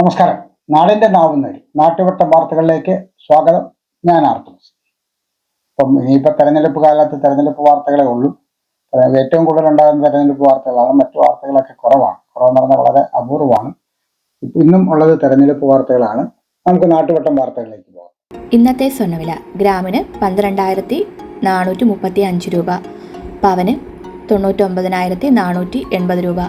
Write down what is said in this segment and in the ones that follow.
നമസ്കാരം. നാടിന്റെ നാവുന്നേരി നാട്ടുവട്ടം വാർത്തകളിലേക്ക് സ്വാഗതം. ഞാൻ ആർത്തൂസ്. ഇപ്പം ഇനിയിപ്പോൾ തെരഞ്ഞെടുപ്പ് കാലത്ത് തെരഞ്ഞെടുപ്പ് വാർത്തകളെ ഉള്ളൂ. ഏറ്റവും കൂടുതൽ ഉണ്ടാകുന്ന തെരഞ്ഞെടുപ്പ് വാർത്തകളാണ്. മറ്റു വാർത്തകളൊക്കെ കുറവെന്ന് പറഞ്ഞാൽ വളരെ അപൂർവമാണ്. ഇന്നും ഉള്ളത് തെരഞ്ഞെടുപ്പ് വാർത്തകളാണ്. നമുക്ക് നാട്ടുവട്ടം വാർത്തകളിലേക്ക് പോകാം. ഇന്നത്തെ സ്വർണ്ണവില ഗ്രാമിന് 12,435 രൂപ, പവന് 99,480 രൂപ.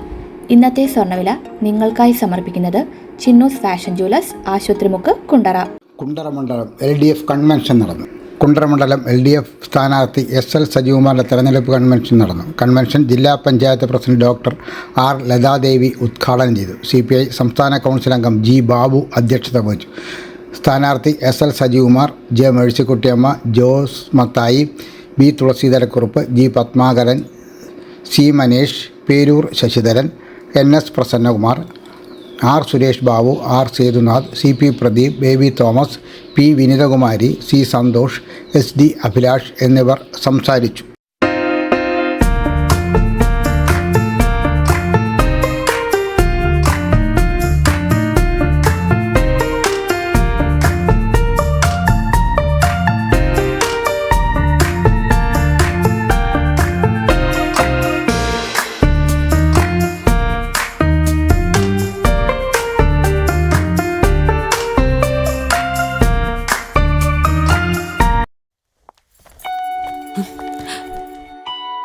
ഇന്നത്തെ സ്വർണ്ണവില നിങ്ങൾക്കായി സമർപ്പിക്കുന്നത് ചിന്നൂസ് ഫാഷൻ ജ്വല്ലേഴ്സ്, ആശുപത്രിമുക്ക്, കുണ്ടറ. കുണ്ടറ മണ്ഡലം LDF കൺവെൻഷൻ നടന്നു. കുണ്ടറ മണ്ഡലം LDF സ്ഥാനാർത്ഥി SL സജികുമാറിൻ്റെ തെരഞ്ഞെടുപ്പ് കൺവെൻഷൻ നടന്നു. കൺവെൻഷൻ ജില്ലാ panchayat president doctor R Lathadevi ഉദ്ഘാടനം ചെയ്തു. CPI സംസ്ഥാന കൗൺസിൽ അംഗം G ബാബു അധ്യക്ഷത വഹിച്ചു. സ്ഥാനാർത്ഥി SL Sajikumar, J Mercykuttyamma, Jose Mathai, B Thulaseedharakurup, G Padmakaran, C Manesh, Peroor Sasidharan, NS Prasannakumar, R Suresh Babu, R Sethunath, CP Pradeep, Baby Thomas, P Vinithakumari, C Santhosh, SD Abhilash എന്നിവർ സംസാരിച്ചു.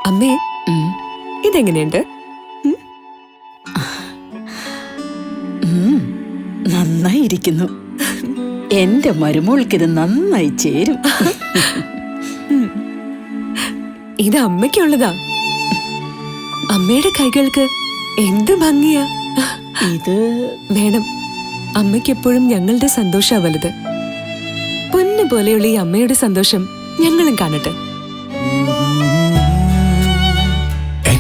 അമ്മേ, ഇതെങ്ങനെയുണ്ട്? നന്നായിരിക്കുന്നു. എന്റെ മരുമോൾക്കിത് നന്നായി ചേരും. ഇത് അമ്മയ്ക്കുള്ളതാ. അമ്മയുടെ കൈകൾക്ക് എന്ത് ഭംഗിയാ. ഇത് വേണം. അമ്മയ്ക്കെപ്പോഴും ഞങ്ങളുടെ സന്തോഷാ വലുത്. പൊന്നു പോലെയുള്ള ഈ അമ്മയുടെ സന്തോഷം ഞങ്ങളും കാണട്ടെ.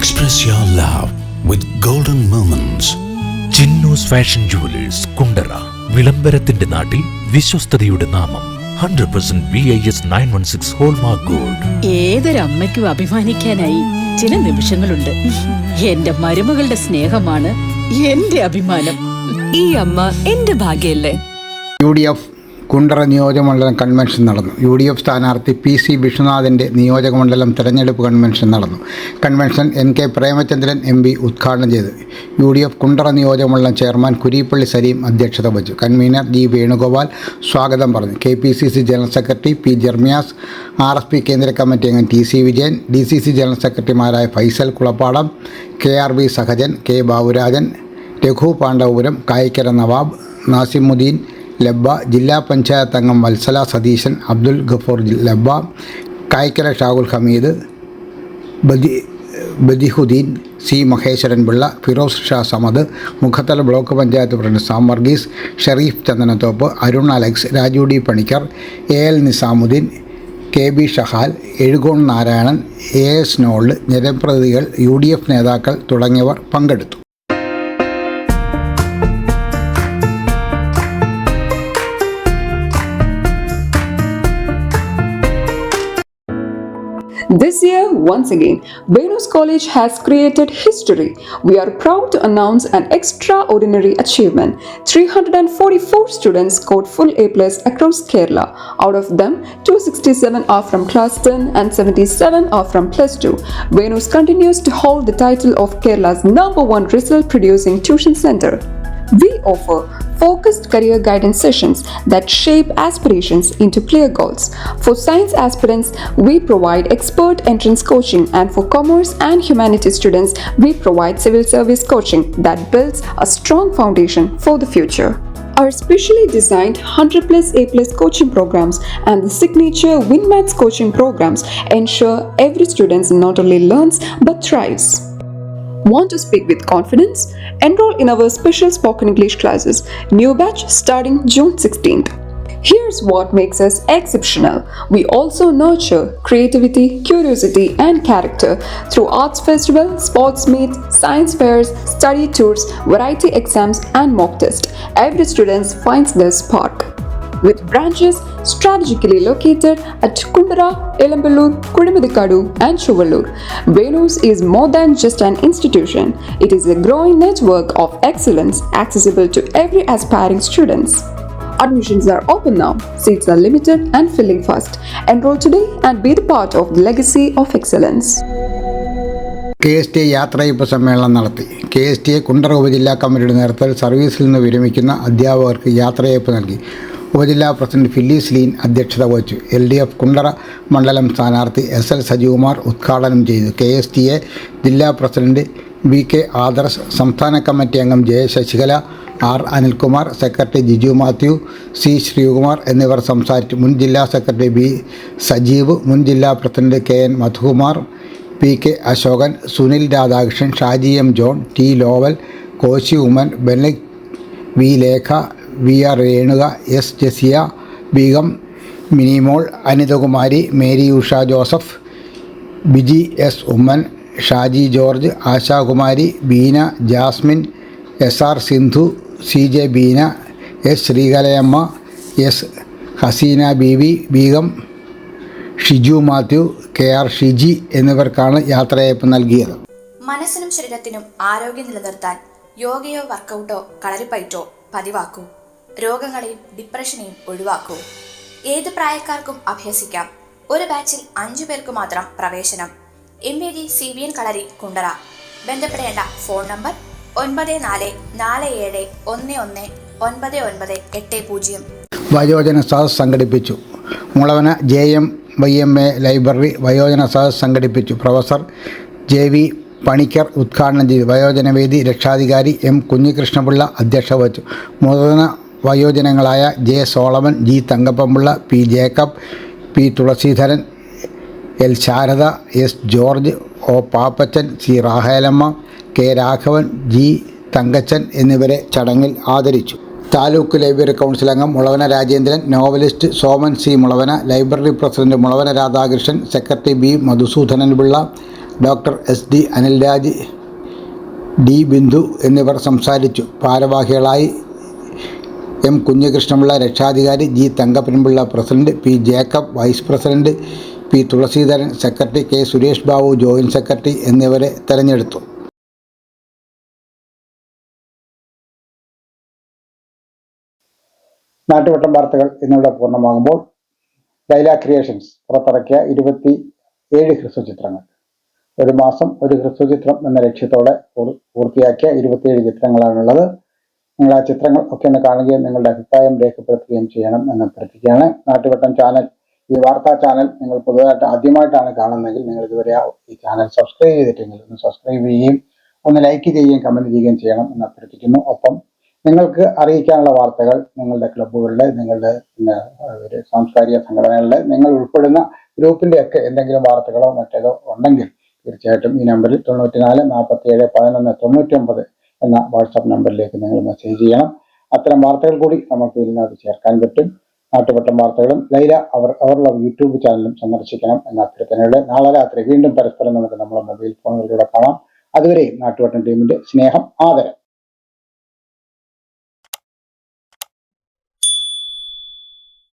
Express your love with golden moments. Chinnoos fashion jewellers, Kundara. വിളംബരത്തിന്റെ നാട്ടിൽ വിശ്വസ്തയുടെ നാമം. 100% BIS 916 ഹോൾമാർക്ക് ഗോൾഡ്. ഏതൊരമ്മയ്ക്കും അഭിമാനിക്കാനായി ചില നിമിഷങ്ങളുണ്ട്. എന്റെ മരുമകളുടെ സ്നേഹമാണ് എന്റെ അഭിമാനം. ഈ അമ്മ എന്റെ ഭാഗ്യല്ലേ. UDF കുണ്ടറ നിയോജകമണ്ഡലം കൺവെൻഷൻ നടന്നു. UDF സ്ഥാനാർത്ഥി PC വിശ്വനാഥിൻ്റെ നിയോജകമണ്ഡലം തെരഞ്ഞെടുപ്പ് കൺവെൻഷൻ നടന്നു. കൺവെൻഷൻ NK പ്രേമചന്ദ്രൻ MP ഉദ്ഘാടനം ചെയ്തു. UDF കുണ്ടറ നിയോജകമണ്ഡലം ചെയർമാൻ കുരീപ്പള്ളി സലീം അധ്യക്ഷത വഹിച്ചു. കൺവീനർ G വേണുഗോപാൽ സ്വാഗതം പറഞ്ഞു. KPCC general secretary P Jermias, RSP കേന്ദ്ര കമ്മിറ്റി അംഗം TC വിജയൻ, DCC ജനറൽ സെക്രട്ടറിമാരായ ഫൈസൽ കുളപ്പാടം, KRB സഹജൻ, K ബാബുരാജൻ, രഘു പാണ്ഡവപുരം, കായിക്കര നവാബ്, നാസിമുദ്ദീൻ ലബ്ബ, ജില്ലാ പഞ്ചായത്ത് അംഗം Vatsala Satheesan, Abdul Gafoor Labba, Kayikkara Shahul Hameed, Badiuddeen, C Maheswaran Pillai, Firoz Shah Samad, Mukhathala block panchayat president Sam Varghese, Sherif Chandanathoppu, Arun Alex, Raju D Panicker, AL Nizamuddin, KB Shahal, Ezhukone Narayanan, AS നോൾഡ്, ജനപ്രതിനിധികൾ, UDF നേതാക്കൾ തുടങ്ങിയവർ പങ്കെടുത്തു. This year, once again, Venus College has created history. We are proud to announce an extraordinary achievement. 344 students scored full A+ across Kerala. Out of them, 267 are from Class 10 and 77 are from Plus 2. Venus continues to hold the title of Kerala's #1 result-producing tuition center. We offer focused career guidance sessions that shape aspirations into clear goals. For science aspirants, we provide expert entrance coaching, and for commerce and humanities students, we provide civil service coaching that builds a strong foundation for the future. Our specially designed 100+ A+ coaching programs and the signature WinMaths coaching programs ensure every student not only learns but thrives. Want to speak with confidence? Enroll in our special spoken English classes. New batch starting June 16th. Here's what makes us exceptional. We also nurture creativity, curiosity, and character through arts festival, sports meets, science fairs, study tours, variety exams, and mock tests. Every student finds their spark. with branches strategically located at Kundara, Elamballur, Kudimudikadu, and Chuvallur. Venus is more than just an institution. It is a growing network of excellence accessible to every aspiring students. Admissions are open now. Seats are limited and filling fast. Enroll today and be the part of the legacy of excellence. KSTA യാത്രയയപ്പ് സമ്മേളനം നടത്തി. KSTA Kundara ഉപജില്ലാ കമ്മിറ്റിയുടെ നേതൃത്വത്തിൽ സർവീസിൽ നിന്ന് വിരമിക്കുന്ന അധ്യാപകർക്ക് യാത്രയയപ്പ് നൽകി. ഉപജില്ലാ പ്രസിഡന്റ് ഫില്ലീസ് ലീൻ അധ്യക്ഷത വഹിച്ചു. LDF കുണ്ടറ മണ്ഡലം സ്ഥാനാർത്ഥി SL സജികുമാർ ഉദ്ഘാടനം ചെയ്തു. KSTA ജില്ലാ പ്രസിഡന്റ് BK ആദർശ്, സംസ്ഥാന കമ്മിറ്റി അംഗം J Sasikala, R Anilkumar, secretary Jiju Mathew, C Sreekumar എന്നിവർ സംസാരിച്ചു. മുൻ ജില്ലാ സെക്രട്ടറി B സജീവ്, മുൻ ജില്ലാ president KN Madhukumar, PK Asokan, Sunil Radhakrishnan, Shaji M John, T Lowell, Koshy Oommen, Benak V Lekha, VR Renuka, S Jasiya Beegum, Minimol, Anithakumari, Mary Usha Joseph, Biji S Oommen, Shaji George, Ashakumari, Beena, Jasmine, SR Sindhu, CJ Beena, S Sreekalayamma, S Haseena Beegum, Shiju Mathew, KR Shiji എന്നിവർക്കാണ് യാത്രയയപ്പ് നൽകിയത്. മനസ്സിനും ശരീരത്തിനും ആരോഗ്യം നിലനിർത്താൻ യോഗയോ വർക്കൗട്ടോ കളരിപ്പയറ്റോ പതിവാക്കൂ. രോഗങ്ങളെയും ഡിപ്രഷനെയും ഒഴിവാക്കൂ. ഏത് പ്രായക്കാർക്കും അഭ്യസിക്കാം. ഒരു ബാച്ചിൽ 5 പേർക്ക് മാത്രം പ്രവേശനം. MAD CBN കളരി കുണ്ടറ. ബന്ധപ്പെടേണ്ട ഫോൺ നമ്പർ 9447119980. വയോജന സദസ് സംഘടിപ്പിച്ചു. മുളവന JMYMA ലൈബ്രറി വയോജന സദസ് സംഘടിപ്പിച്ചു. പ്രൊഫസർ JV പണിക്കർ ഉദ്ഘാടനം ചെയ്തു. വയോജനവേദി രക്ഷാധികാരി M കുഞ്ഞികൃഷ്ണപിള്ള അധ്യക്ഷത വഹിച്ചു. മുതിർന്ന വയോജനങ്ങളായ J Solomon, G Thankappanpillai, P Jacob, P Thulaseedharan, L Sarada, S George, O Pappachan, C Rahelamma, K Raghavan, G Thankachan എന്നിവരെ ചടങ്ങിൽ ആദരിച്ചു. താലൂക്ക് ലൈബ്രറി കൗൺസിൽ അംഗം Mulavana Rajendran, novelist Soman C Mulavana, library president Mulavana Radhakrishnan, secretary B Madhusoodanan Pillai, doctor SD Anilraj, D Bindu എന്നിവർ സംസാരിച്ചു. ഭാരവാഹികളായി M കുഞ്ഞികൃഷ്ണപിള്ള രക്ഷാധികാരി, G Thankappanpillai president, P Jacob vice president, P Thulaseedharan secretary, K Suresh Babu joint secretary എന്നിവരെ തെരഞ്ഞെടുത്തു. നാട്ടുവട്ടം വാർത്തകൾ ഇന്നിവിടെ പൂർണ്ണമാകുമ്പോൾ ലൈല ക്രിയേഷൻസ് പുറത്തിറക്കിയ 27 ഹ്രസ്വചിത്രങ്ങൾ, ഒരു മാസം ഒരു ഹ്രസ്വചിത്രം എന്ന ലക്ഷ്യത്തോടെ പൂർത്തിയാക്കിയ 27 ചിത്രങ്ങളാണുള്ളത്. നിങ്ങൾ ആ ചിത്രങ്ങൾ ഒക്കെ ഒന്ന് കാണുകയും നിങ്ങളുടെ അഭിപ്രായം രേഖപ്പെടുത്തുകയും ചെയ്യണം എന്ന് അഭ്യർത്ഥിക്കുകയാണ്. നാട്ടുവട്ടം ചാനൽ, ഈ വാർത്താ ചാനൽ നിങ്ങൾ പുതുതായിട്ട് ആദ്യമായിട്ടാണ് കാണുന്നതെങ്കിൽ നിങ്ങൾ ഇതുവരെ ഈ ചാനൽ സബ്സ്ക്രൈബ് ചെയ്തിട്ടെങ്കിൽ ഒന്ന് സബ്സ്ക്രൈബ് ചെയ്യുകയും ഒന്ന് ലൈക്ക് ചെയ്യുകയും കമൻറ്റ് ചെയ്യുകയും ചെയ്യണം എന്ന് അഭ്യർത്ഥിക്കുന്നു. ഒപ്പം നിങ്ങൾക്ക് അറിയിക്കാനുള്ള വാർത്തകൾ നിങ്ങളുടെ ക്ലബ്ബുകളുടെ, നിങ്ങളുടെ ഒരു സാംസ്കാരിക സംഘടനകളുടെ, നിങ്ങൾ ഉൾപ്പെടുന്ന ഗ്രൂപ്പിൻ്റെ ഒക്കെ എന്തെങ്കിലും വാർത്തകളോ മറ്റേതോ ഉണ്ടെങ്കിൽ തീർച്ചയായിട്ടും ഈ നമ്പറിൽ 94 47 11 99 എന്ന വാട്സാപ്പ് നമ്പറിലേക്ക് നിങ്ങൾ മെസ്സേജ് ചെയ്യണം. അത്തരം വാർത്തകൾ കൂടി നമുക്ക് ഇതിനകത്ത് ചേർക്കാൻ പറ്റും. നാട്ടുവട്ടം വാർത്തകളും ലൈല അവരുടെ യൂട്യൂബ് ചാനലും സന്ദർശിക്കണം എന്ന അഭ്യർത്ഥനയോടെ നാളെ രാത്രി വീണ്ടും പരസ്പരം നമുക്ക് നമ്മുടെ മൊബൈൽ ഫോണുകളിലൂടെ കാണാം. അതുവരെയും നാട്ടുവട്ടം ടീമിന്റെ സ്നേഹം, ആദരം.